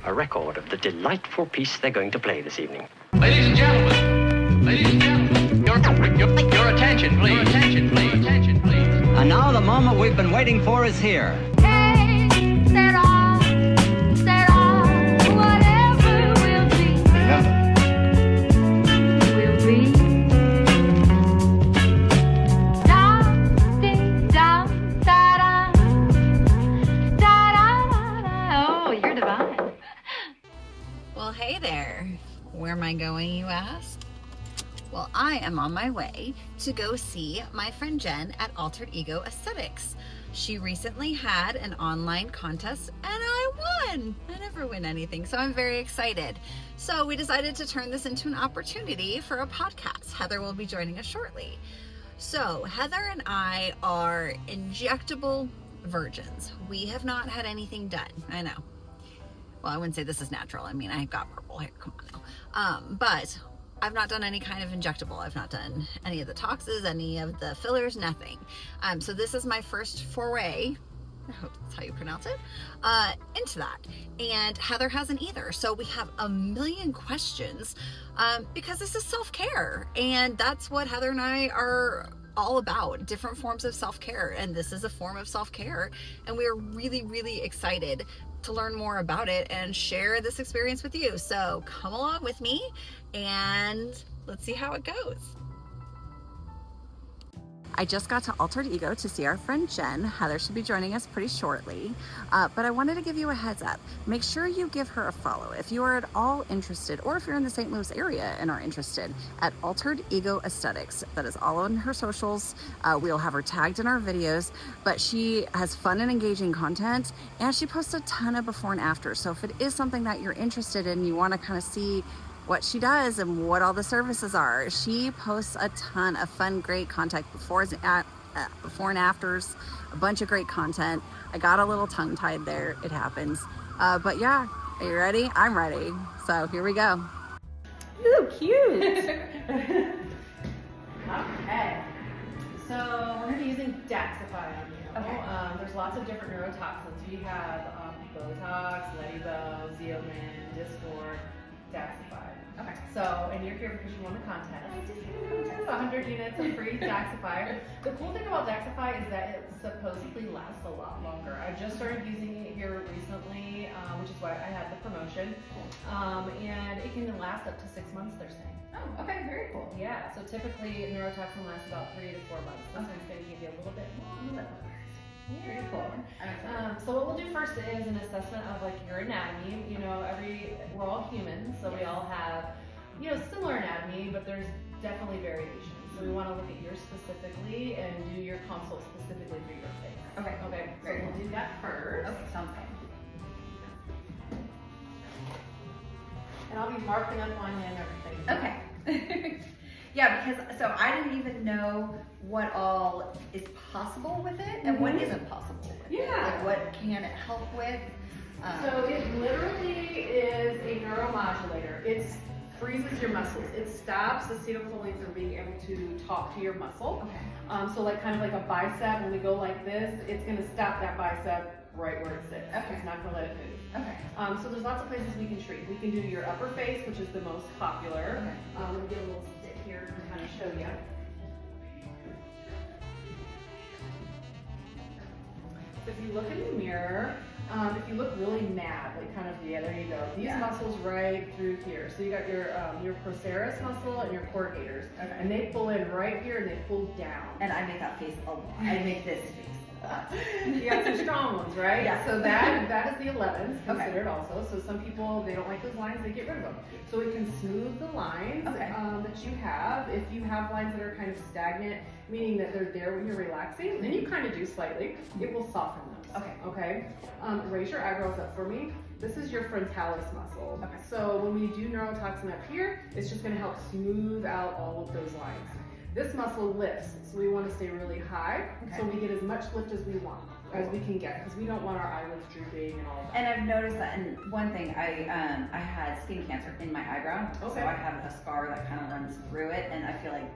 a record of the delightful piece they're going to play this evening. Ladies and gentlemen, your attention, please. Attention, please. Attention, please. And now the moment we've been waiting for is here. Hey, set off, whatever will be. Will be. Dum, ding, dum, da, da, da, da, da. Oh, you're divine. Well, hey there. Where am I going, you ask? Well, I am on my way to go see my friend Jenn at Altered Ego Aesthetics. She recently had an online contest and I won. I never win anything, so I'm very excited. So we decided to turn this into an opportunity for a podcast. Heather will be joining us shortly. So Heather and I are injectable virgins. We have not had anything done. I know. Well, I wouldn't say this is natural. I mean, I've got purple hair. Come on now. But I've not done any kind of injectable. I've not done any of the toxins, any of the fillers, nothing. So this is my first foray, I hope that's how you pronounce it, into that. And Heather hasn't either. So we have a million questions because this is self-care. And that's what Heather and I are all about, different forms of self-care. And this is a form of self-care. And we are really, really excited to learn more about it and share this experience with you. So come along with me and let's see how it goes. I just got to Altered Ego to see our friend Jenn. Heather should be joining us pretty shortly, but I wanted to give you a heads up. Make sure you give her a follow if you are at all interested, or if you're in the St. Louis area and are interested, at Altered Ego Aesthetics. That is all on her socials. We'll have her tagged in our videos, but she has fun and engaging content, and she posts a ton of before and after. So if it is something that you're interested in, you want to kind of see what she does and what all the services are, she posts a ton of fun, great content before and afters, a bunch of great content. I got a little tongue-tied there, it happens. But yeah, are you ready? I'm ready. So here we go. Ooh, cute. Okay. So we're going to be using Daxxify on you. Okay. There's lots of different neurotoxins. We have Botox, Lettybo, Zeomin, Dysport, Daxxify. Okay. So, and you're here because you won the contest. I did 100 units of free Daxxify. The cool thing about Daxxify is that it supposedly lasts a lot longer. I just started using it here recently, which is why I had the promotion. And it can last up to 6 months, they're saying. Oh, okay, very cool. Yeah, so typically neurotoxin lasts about 3 to 4 months. This one's going to give you a little bit longer. Very cool. So what we'll do first is an assessment of like your anatomy. You know, we're all humans, so we all have, you know, similar anatomy, but there's definitely variations. So we want to look at yours specifically and do your consult specifically for your face. Okay. Okay. Great. So we'll do that first. Okay. Sounds good. And I'll be marking up on you and everything. Okay. Yeah, because so I didn't even know what all is possible with it and what isn't possible with it. Like what can it help with? So it literally is a neuromodulator. It freezes your muscles. It stops acetylcholine from being able to talk to your muscle. Okay. So like kind of like a bicep, when we go like this, it's going to stop that bicep right where it sits. Okay. It's not going to let it move. Okay. So there's lots of places we can treat. We can do your upper face, which is the most popular. Okay. Let me get a little stick here to kind of show you. So if you look in the mirror, if you look really mad, like kind of, yeah, there you go. These muscles right through here. So you got your procerus muscle and your corrugators. Okay. And they pull in right here and they pull down. And I make that face a lot. I make this face. You got some strong ones, right? Yeah. So that is the 11th considered also. So some people, they don't like those lines, they get rid of them. So it can smooth the lines that you have. If you have lines that are kind of stagnant, meaning that they're there when you're relaxing, then you kind of do slightly, it will soften those. Okay. Raise your eyebrows up for me. This is your frontalis muscle. Okay. So when we do neurotoxin up here, it's just going to help smooth out all of those lines. This muscle lifts, so we want to stay really high, so we get as much lift as we want, as we can get, because we don't want our eyelids drooping and all that. And I've noticed that, and one thing, I had skin cancer in my eyebrow, so I have a scar that kind of runs through it, and I feel like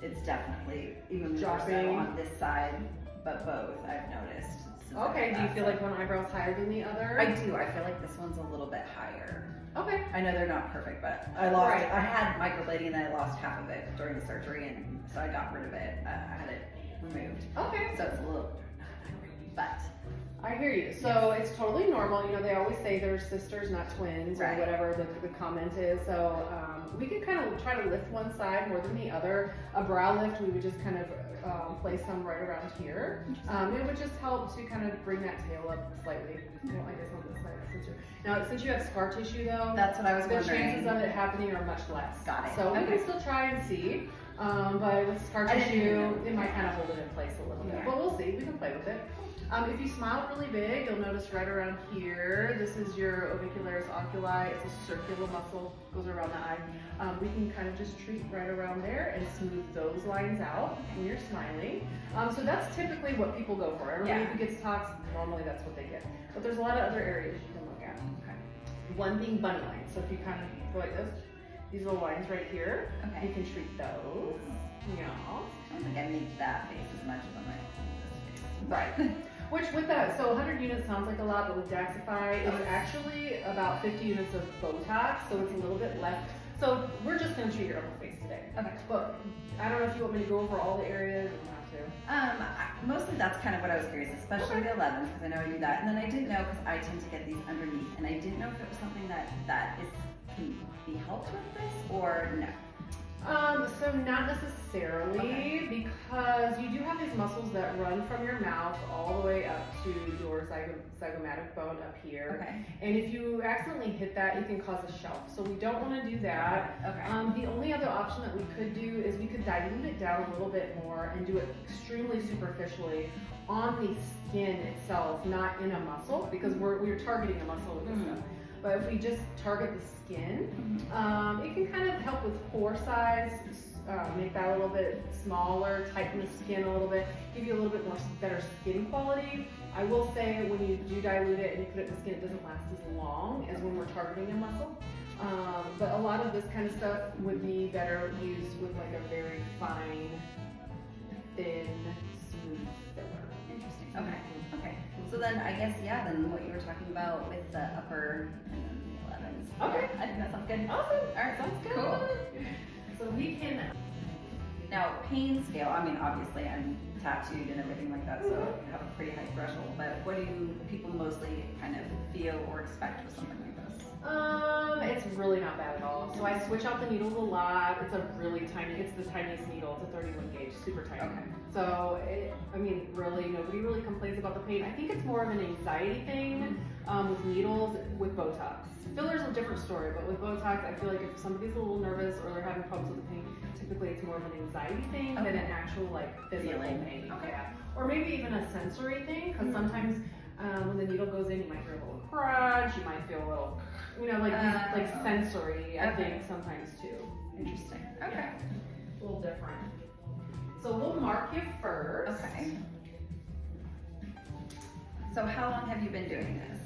it's definitely even more so on this side, but both I've noticed. Okay, do you feel like one eyebrow's higher than the other? I do. I feel like this one's a little bit higher. Okay. I know they're not perfect, but I had microblading and then I lost half of it during the surgery, and so I got rid of it. I had it removed. Okay. So it's a little, but. I hear you. So it's totally normal. You know, they always say they're sisters, not twins, or whatever the comment is. So we could kind of try to lift one side more than the other. A brow lift, we would just kind of place some right around here. It would just help to kind of bring that tail up slightly. You know, I guess on this side. Since you have scar tissue though, that's what I was the chances of it happening are much less. Got it. So we can still try and see. But with scar tissue, it might kind of hold it in place a little bit. But we'll see. We can play with it. If you smile really big, you'll notice right around here, this is your orbicularis oculi. It's a circular muscle, goes around the eye. We can kind of just treat right around there and smooth those lines out when you're smiling. So that's typically what people go for. Everybody who gets tox, normally that's what they get. But there's a lot of other areas you can look at. Okay. One being bunny lines. So if you kind of go like this, these little lines right here, you can treat those. Yeah. I don't think I make that face as much as I might this face. Right. Which with that, so 100 units sounds like a lot, but with Daxxify, it's actually about 50 units of Botox, so it's a little bit less. So we're just gonna treat your upper face today. Okay. But I don't know if you want me to go over all the areas or not to. Mostly that's kind of what I was curious, especially the 11s, because I know I do that. And then I didn't know, because I tend to get these underneath, and I didn't know if it was something that can be helped with this, or no. So not necessarily, because you do have these muscles that run from your mouth all the way up to your zygomatic bone up here. Okay. And if you accidentally hit that, you can cause a shelf. So we don't want to do that. Okay. The only other option that we could do is we could dilute it down a little bit more and do it extremely superficially on the skin itself, not in a muscle, because we're targeting a muscle with this stuff. But if we just target the skin, it can kind of help with pore size, make that a little bit smaller, tighten the skin a little bit, give you a little bit more better skin quality. I will say when you do dilute it and you put it in the skin, it doesn't last as long as when we're targeting a muscle. But a lot of this kind of stuff would be better used with like a very fine, thin, smooth filler. Interesting. Okay. Okay. So then I guess, then what you were talking about with the upper and then the 11s. Okay. I think that sounds good. Awesome. All right, sounds good. Cool. So we can... Now, pain scale, I mean, obviously I'm tattooed and everything like that, so I have a pretty high threshold, but what do people mostly kind of feel or expect with something like this? It's really not bad at all. So I switch out the needles a lot. It's the tiniest needle. It's a 31 gauge, super tiny. Okay. So, really, nobody really complains about the pain. I think it's more of an anxiety thing with needles, with Botox. Fillers are a different story, but with Botox, I feel like if somebody's a little nervous or they're having problems with the pain, typically it's more of an anxiety thing than an actual physical pain. Okay. Yeah. Or maybe even a sensory thing, because sometimes when the needle goes in, you might hear a little crunch, you might feel a little, sensory, I think, sometimes too. Interesting. Okay. Yeah. A little different. So we'll mark you first. Okay. So how long have you been doing this?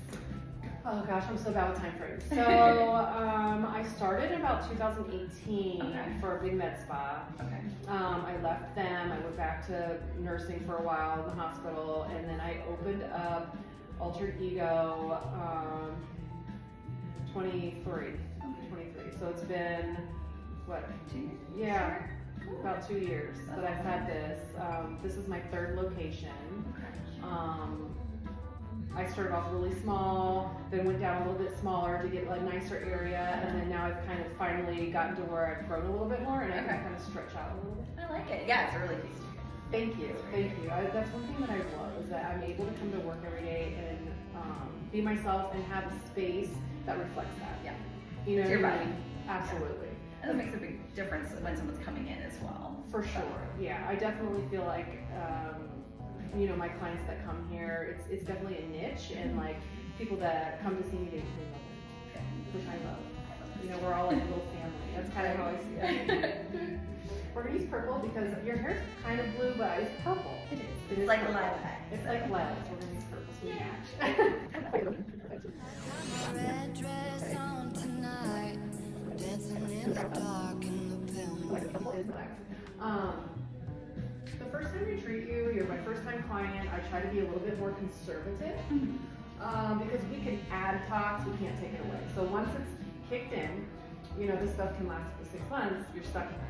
Oh gosh, I'm so bad with time frames. So I started in about 2018 for a big med spa. Okay. I left them. I went back to nursing for a while in the hospital, and then I opened up Altered Ego 23. So it's been what? 2 years? Yeah, about 2 years that I've had this. This is my third location. I started off really small, then went down a little bit smaller to get a nicer area, and then now I've kind of finally gotten to where I've grown a little bit more, and I can kind of stretch out a little bit. I like it. Yeah, it's really cute. Thank you. That's one thing that I love, is that I'm able to come to work every day and be myself and have a space that reflects that. Yeah. You know, it's your body. Absolutely. And that makes a big difference when someone's coming in as well. For sure. Yeah, I definitely feel like my clients that come here, it's definitely a niche, and people that come to see me, they love it, which I love. We're all like a little family. That's kind of how I see it. We're gonna use purple because your hair's kind of blue, but it's purple. It is. It's like lilac. It's like lilac. We're gonna use purple so we match. Red dress on tonight, dancing in the dark in the pale. The first time we treat you, you're my first first-time client, I try to be a little bit more conservative because we can add tox, we can't take it away. So once it's kicked in, you know, this stuff can last for 6 months, you're stuck in it.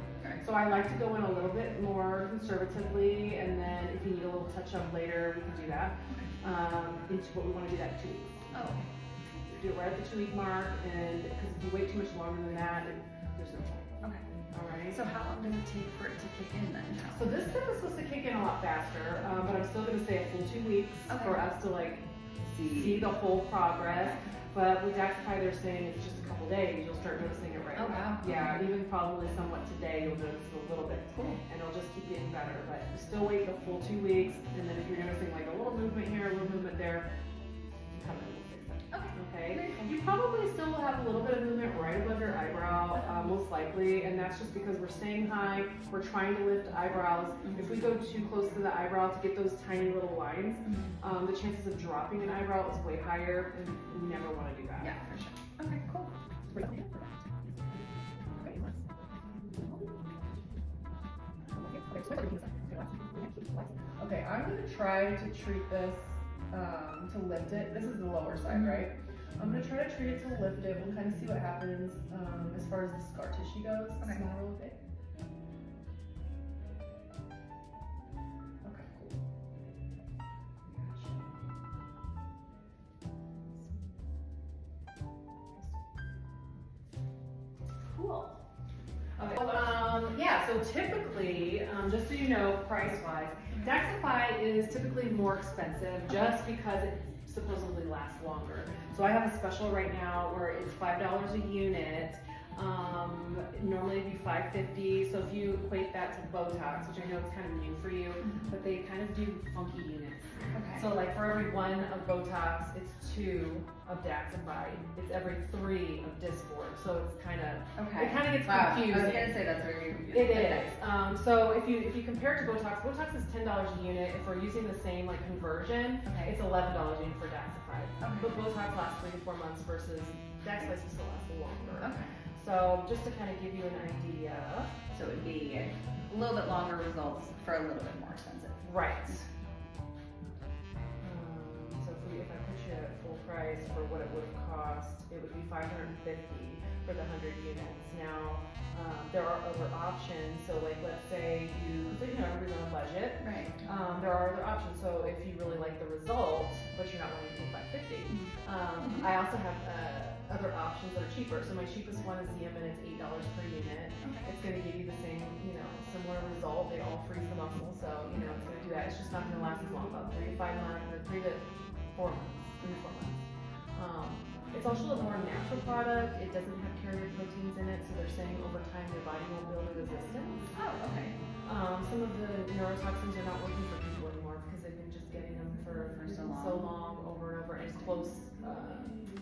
So I like to go in a little bit more conservatively, and then if you need a little touch-up later, we can do that. Into what we want to do that in 2 weeks. Oh. Do it right at the 2-week mark, and because if you wait too much longer than that, there's no point. Okay. All right. So how long does it take for it to kick in then? So this stuff is supposed to kick in a lot faster, but I'm still going to say a full 2 weeks for us to like see the whole progress. But with Daxxify, they're saying it's just a couple days, you'll start noticing it right away. Wow. Yeah, even probably somewhat today, you'll notice it a little bit. Cool. And it'll just keep getting better. But you still wait the full 2 weeks, and then if you're noticing like a little movement here, a little movement there, you come in and we'll fix it. Okay. You probably still will have a little bit of movement right above your eyebrow, most likely, and that's just because we're staying high, we're trying to lift eyebrows. If we go too close to the eyebrow to get those tiny little lines, the chances of dropping an eyebrow is way higher, and we never want to do that. Yeah, for sure. Okay, cool. Okay, I'm going to try to treat this to lift it. This is the lower side, right? I'm going to try to treat it to lift it. We'll kind of see what happens as far as the scar tissue goes. Okay. Small real bit. Okay, cool. Cool. Okay. Yeah, so typically, just so you know, price-wise, Daxxify is typically more expensive just because it supposedly lasts longer. So I have a special right now where it's $5 a unit. Normally it'd be $5.50. So if you equate that to Botox, which I know it's kind of new for you, but they kind of do funky units. Okay. So like for every 1 of Botox, it's 2 of Daxxify. It's every 3 of Dysport. So it's kind of it kind of gets confusing. I was gonna say that's very confusing. It is. So if you compare it to Botox, Botox is $10 a unit. If we're using the same like conversion, it's $11 a unit for Daxxify. But Botox lasts 3 to 4 months versus Daxxify still lasts longer. Okay. So just to kind of give you an idea. So it would be a little bit longer results for a little bit more expensive. Right. So if I put you at full price for what it would have cost, it would be $550 for the 100 units. Now, there are other options. So like, let's say everybody's on a budget. Right. There are other options. So if you really like the result, but you're not willing to pay $550, I also have other options that are cheaper. So my cheapest one is Xeomin, and it's $8 per unit. It's going to give you the same, similar result. They all freeze the muscle, so it's going to do that. It's just not going to last as long, about 3 to 5 months, or 3 to 4 months. It's also a more natural product. It doesn't have carrier proteins in it, so they're saying over time your body won't build a resistance. Oh, okay. Some of the neurotoxins are not working for people anymore because they've been just getting them for so long over and over in close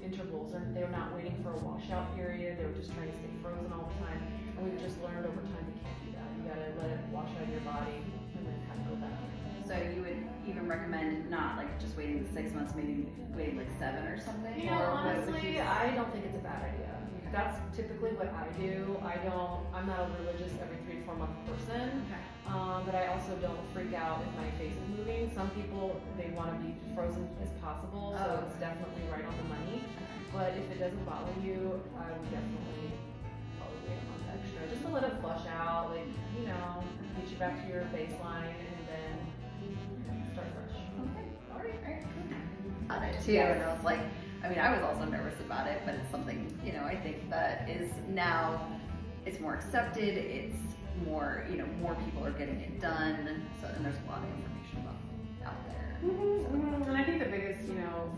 intervals. They're not waiting for a washout period. They were just trying to stay frozen all the time. And we've just learned over time you can't do that. You gotta let it wash out of your body and then kind of go back. So you would even recommend not like just waiting 6 months, maybe waiting like 7 or something? Honestly, I don't think it's a bad idea. That's typically what I do. I'm not a religious every 3 to 4 month person. Okay. But I also don't freak out if my face is moving. Some people, they want to be frozen as possible, so it's definitely right on the money. But if it doesn't bother you, I would definitely probably wait a month extra. Just to let it flush out, get you back to your baseline, and then start fresh. Okay. All right, cool. On it too, and I was like, I was also nervous about it, but it's something, I think that is now, it's more accepted, it's more, more people are getting it done, so, and there's a lot of information out there. And I think the biggest,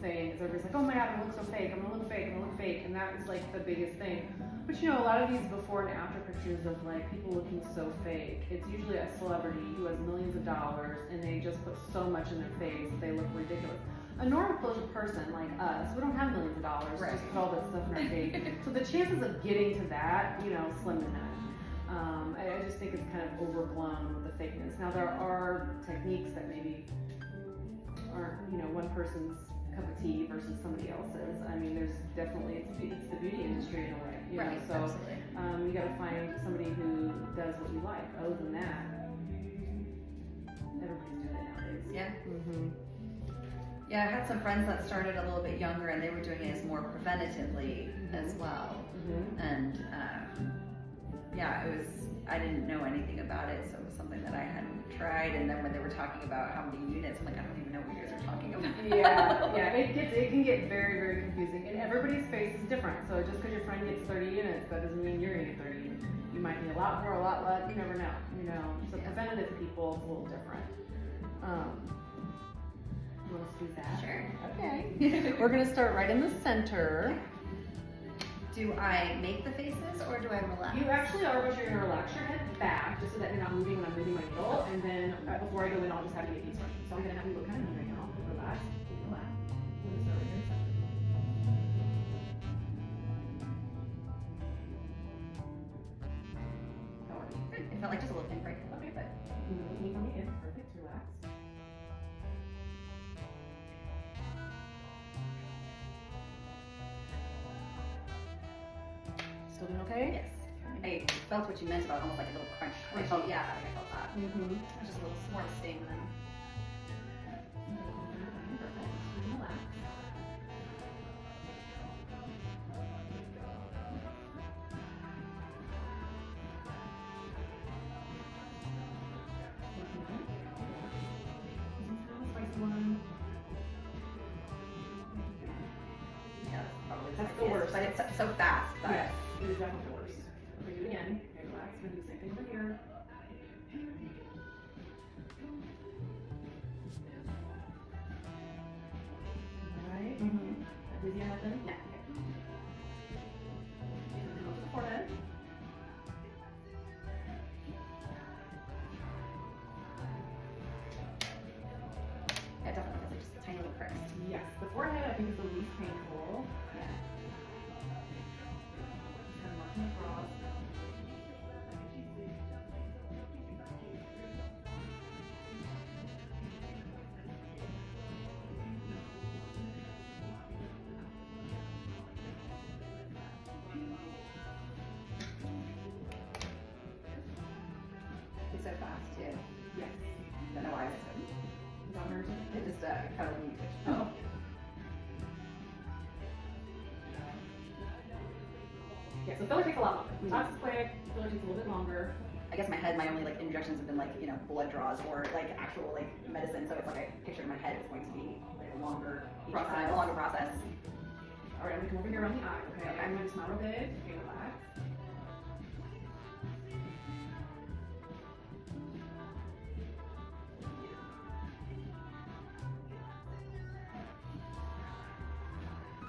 thing is everybody's like, oh my god, I'm gonna look so fake, I'm gonna look fake, I'm gonna look fake, and that is like the biggest thing. But a lot of these before and after pictures of like people looking so fake, it's usually a celebrity who has millions of dollars and they just put so much in their face that they look ridiculous. A normal person like us, we don't have millions of dollars, just put all that stuff in our face. So the chances of getting to that, slim to none. I just think it's kind of overblown with the fakeness. Now there are techniques that maybe aren't, one person's cup of tea versus somebody else's. There's definitely, it's the beauty industry in a way, so you gotta find somebody who does what you like. Other than that, Everybody's doing it nowadays. Yeah. Mm-hmm. Yeah, I had some friends that started a little bit younger and they were doing it as more preventatively as well. Mm-hmm. And yeah, it was, I didn't know anything about it, so it was something that I hadn't tried. And then when they were talking about how many units, I'm like, I don't even know what you guys are talking about. Yeah, it can get very, very confusing. And everybody's face is different. So just because your friend gets 30 units, that doesn't mean you're gonna get 30 units. You might be a lot more, a lot less, you never know, you know. So preventative people, it's a little different. You want us to do that? Sure. Okay. We're gonna start right in the center. Do I make the faces or do I relax? You actually are, but you're gonna relax your head back just so that you're not moving when I'm moving my needle. And then before I go in, I'll just have you get these questions. So I'm gonna have you look kind of neat right now. Relax. Relax. We're gonna start right here in the center. How are you? Good. It felt like just a little pinprick. Okay, but Can you come in? Perfect. Relax. Still doing okay? yes. I felt what you meant about almost like a little crunch. I felt, yeah, I felt that. Mm-hmm. It was just a little more sting than. Perfect. Relax. Spicy one. Yeah, that's probably That's the spiciest, worst. but it's so fast. That Yes, it is definitely the worst. We're gonna do it again. Okay, relax. We're gonna do the same thing over here. Alright. Busy or nothing? No. And then over the forehead. Yeah, it definitely feels like just tiny little pricks. Yes, the forehead I think is the least painful. Yeah. Just kind of marking across. It's so fast too. Yes. I don't know why it's so. Is that hers? It just kind of weak. Oh. Yeah, so filler takes a lot longer. Tox is quick, filler takes a little bit longer. I guess my head, my only like injections have been like, you know, blood draws or like actual like medicine. So it's like I picture in my head it's going to be like a longer Process. a longer process. All right, I'm gonna come over here around the eye, okay? I'm gonna smile real big. Okay, relax.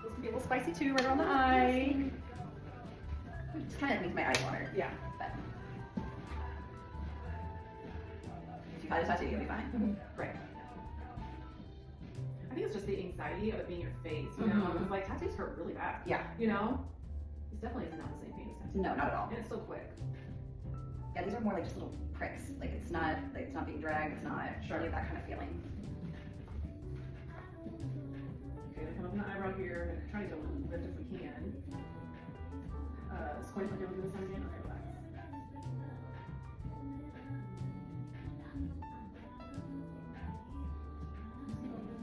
This can be a little spicy too, right around the eye. It just kind of makes my eyes water. Yeah. But if you had a tattoo, you'll be fine. Right. I think it's just the anxiety of it being your face, you know? Because like tattoos hurt really bad. Yeah. You know? This definitely is not the same pain as tattoo. No, not at all. And it's so quick. Yeah, these are more like just little pricks. Like it's not being dragged. It's not really that kind of feeling. Okay, I'm come up in the eyebrow here. I'm trying to lift if we can. Squint, okay, we'll do this one again. Okay, relax.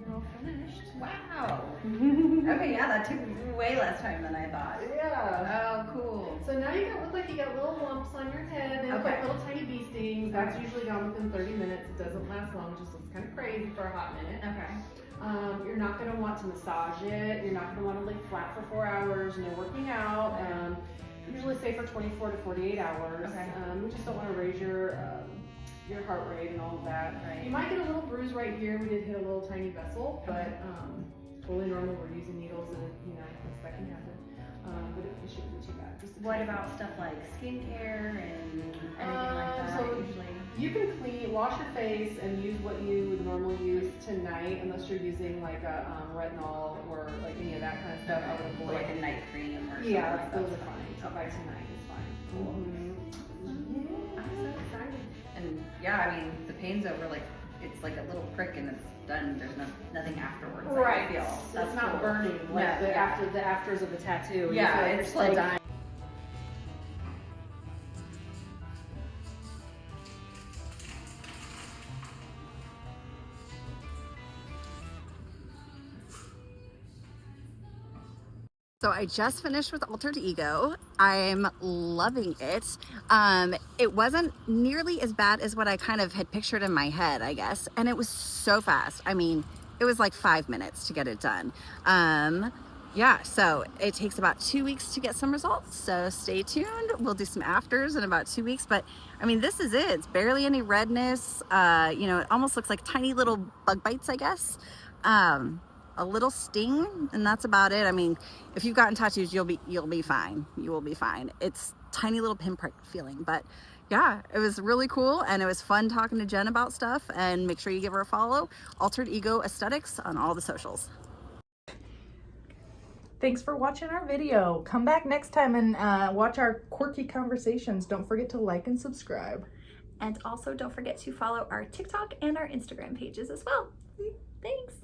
You're all finished. Wow. Okay, yeah, that took way less time than I thought. Yeah. Oh, cool. So now you look like you got little lumps on your head. They look Okay. like little tiny bee stings. That's usually gone within 30 minutes. It doesn't last long. It just looks kind of crazy for a hot minute. Okay. You're not going to want to massage it. You're not going to want to lay flat for 4 hours. No working out. Usually say for 24 to 48 hours. Okay. We just don't want to raise your heart rate and all of that. Right. You might get a little bruise right here. We did hit a little tiny vessel, but totally normal. We're using needles and that can happen. But it shouldn't be too bad. Just What about stuff like skincare and anything like that? So usually. you can wash your face and use what you would normally use tonight, unless you're using like a retinol or like any of that kind of stuff. I would Or avoid. like a night cream or something Yeah, like that. those are fine. By tonight is fine. Cool. I'm so excited. And yeah, I mean, the pain's over, like, it's like a little prick and it's done. There's nothing afterwards. Right. I feel. So That's it's not cool. burning like No, yeah. the afters of the tattoo. You Yeah, feel like it's you're still like- dying. I just finished with Altered Ego. I'm loving it. It wasn't nearly as bad as what I kind of had pictured in my head, I guess. And it was so fast. I mean, it was like 5 minutes to get it done. Yeah, so it takes about 2 weeks to get some results. So stay tuned. We'll do some afters in about 2 weeks. But I mean, this is it. It's barely any redness. You know, it almost looks like tiny little bug bites, I guess. A little sting, and that's about it. I mean, if you've gotten tattoos, you'll be fine. You will be fine. It's tiny little pinprick feeling, but yeah, it was really cool, and it was fun talking to Jen about stuff. And make sure you give her a follow, Altered Ego Aesthetics, on all the socials. Thanks for watching our video. Come back next time and watch our quirky conversations. Don't forget to like and subscribe. And also don't forget to follow our TikTok and our Instagram pages as well. Thanks.